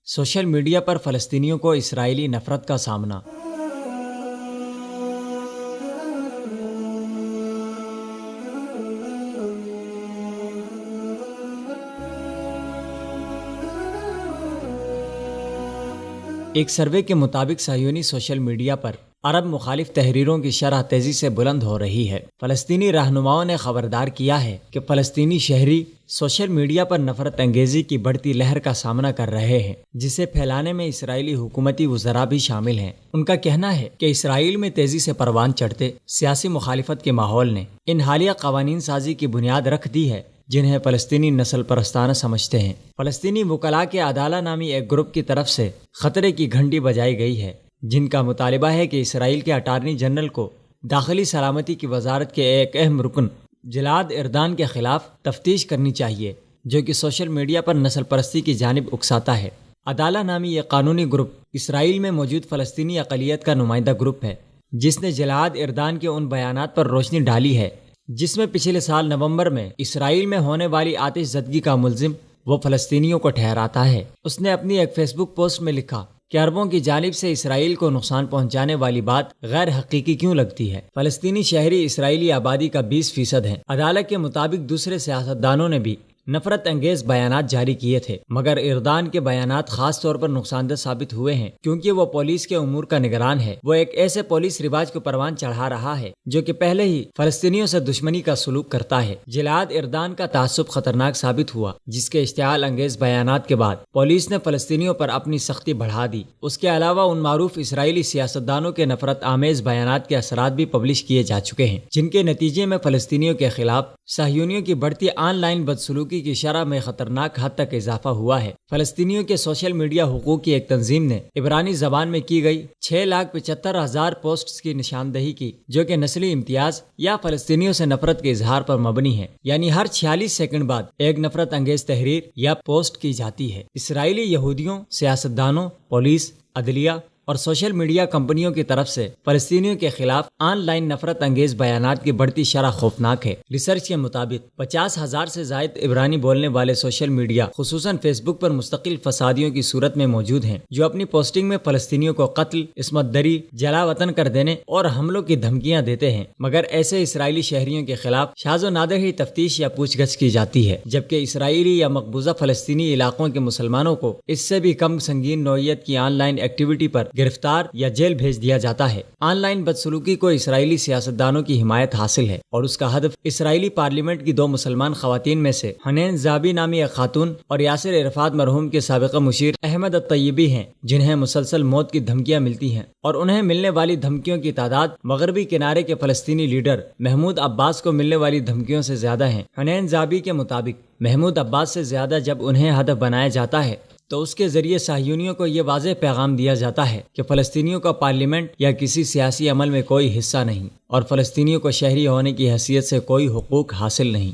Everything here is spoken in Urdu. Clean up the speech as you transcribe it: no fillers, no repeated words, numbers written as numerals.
سوشل میڈیا پر فلسطینیوں کو اسرائیلی نفرت کا سامنا۔ ایک سروے کے مطابق صہیونی سوشل میڈیا پر عرب مخالف تحریروں کی شرح تیزی سے بلند ہو رہی ہے۔ فلسطینی رہنماؤں نے خبردار کیا ہے کہ فلسطینی شہری سوشل میڈیا پر نفرت انگیزی کی بڑھتی لہر کا سامنا کر رہے ہیں، جسے پھیلانے میں اسرائیلی حکومتی وزراء بھی شامل ہیں۔ ان کا کہنا ہے کہ اسرائیل میں تیزی سے پروان چڑھتے سیاسی مخالفت کے ماحول نے ان حالیہ قوانین سازی کی بنیاد رکھ دی ہے جنہیں فلسطینی نسل پرستانہ سمجھتے ہیں۔ فلسطینی وکلاء کے عدالہ نامی ایک گروپ کی طرف سے خطرے کی گھنٹی بجائی گئی ہے، جن کا مطالبہ ہے کہ اسرائیل کے اٹارنی جنرل کو داخلی سلامتی کی وزارت کے ایک اہم رکن جلاد اردان کے خلاف تفتیش کرنی چاہیے، جو کہ سوشل میڈیا پر نسل پرستی کی جانب اکساتا ہے۔ عدالہ نامی یہ قانونی گروپ اسرائیل میں موجود فلسطینی اقلیت کا نمائندہ گروپ ہے، جس نے جلاد اردان کے ان بیانات پر روشنی ڈالی ہے جس میں پچھلے سال نومبر میں اسرائیل میں ہونے والی آتش زدگی کا ملزم وہ فلسطینیوں کو ٹھہراتا ہے۔ اس نے اپنی ایک فیس بک پوسٹ میں لکھا کہ عربوں کی جانب سے اسرائیل کو نقصان پہنچانے والی بات غیر حقیقی کیوں لگتی ہے؟ فلسطینی شہری اسرائیلی آبادی کا 20% ہیں۔ عدالت کے مطابق دوسرے سیاستدانوں نے بھی نفرت انگیز بیانات جاری کیے تھے، مگر اردان کے بیانات خاص طور پر نقصان دہ ثابت ہوئے ہیں کیونکہ وہ پولیس کے امور کا نگران ہے۔ وہ ایک ایسے پولیس رواج کو پروان چڑھا رہا ہے جو کہ پہلے ہی فلسطینیوں سے دشمنی کا سلوک کرتا ہے۔ جلاد اردان کا تعصب خطرناک ثابت ہوا، جس کے اشتعال انگیز بیانات کے بعد پولیس نے فلسطینیوں پر اپنی سختی بڑھا دی۔ اس کے علاوہ ان معروف اسرائیلی سیاستدانوں کے نفرت آمیز بیانات کے اثرات بھی پبلش کیے جا چکے ہیں، جن کے نتیجے میں فلسطینیوں کے خلاف صہیونیوں کی بڑھتی آن لائن بدسلوکی کی شرح میں خطرناک حد تک اضافہ ہوا ہے۔ فلسطینیوں کے سوشل میڈیا حقوق کی ایک تنظیم نے عبرانی زبان میں کی گئی 6,75,000 پوسٹس کی نشاندہی کی، جو کہ نسلی امتیاز یا فلسطینیوں سے نفرت کے اظہار پر مبنی ہے، یعنی ہر 46 سیکنڈ بعد ایک نفرت انگیز تحریر یا پوسٹ کی جاتی ہے۔ اسرائیلی یہودیوں، سیاستدانوں، پولیس، عدلیہ اور سوشل میڈیا کمپنیوں کی طرف سے فلسطینیوں کے خلاف آن لائن نفرت انگیز بیانات کی بڑھتی شرح خوفناک ہے۔ ریسرچ کے مطابق 50,000 سے زائد عبرانی بولنے والے سوشل میڈیا خصوصاً فیس بک پر مستقل فسادیوں کی صورت میں موجود ہیں، جو اپنی پوسٹنگ میں فلسطینیوں کو قتل، عصمت دری، جلا وطن کر دینے اور حملوں کی دھمکیاں دیتے ہیں، مگر ایسے اسرائیلی شہریوں کے خلاف شاذ و نادر ہی تفتیش یا پوچھ گچھ کی جاتی ہے، جبکہ اسرائیلی یا مقبوضہ فلسطینی علاقوں کے مسلمانوں کو اس سے بھی کم سنگین نوعیت کی آن لائن ایکٹیویٹی پر گرفتار یا جیل بھیج دیا جاتا ہے۔ آن لائن بدسلوکی کو اسرائیلی سیاستدانوں کی حمایت حاصل ہے اور اس کا ہدف اسرائیلی پارلیمنٹ کی 2 مسلمان خواتین میں سے حنین زابی نامی ایک خاتون اور یاسر عرفات مرحوم کے سابقہ مشیر احمد الطیبی ہیں، جنہیں مسلسل موت کی دھمکیاں ملتی ہیں اور انہیں ملنے والی دھمکیوں کی تعداد مغربی کنارے کے فلسطینی لیڈر محمود عباس کو ملنے والی دھمکیوں سے زیادہ ہیں۔ حنین زابی کے مطابق محمود عباس سے زیادہ جب انہیں ہدف بنایا جاتا ہے تو اس کے ذریعے صہیونیوں کو یہ واضح پیغام دیا جاتا ہے کہ فلسطینیوں کا پارلیمنٹ یا کسی سیاسی عمل میں کوئی حصہ نہیں اور فلسطینیوں کو شہری ہونے کی حیثیت سے کوئی حقوق حاصل نہیں۔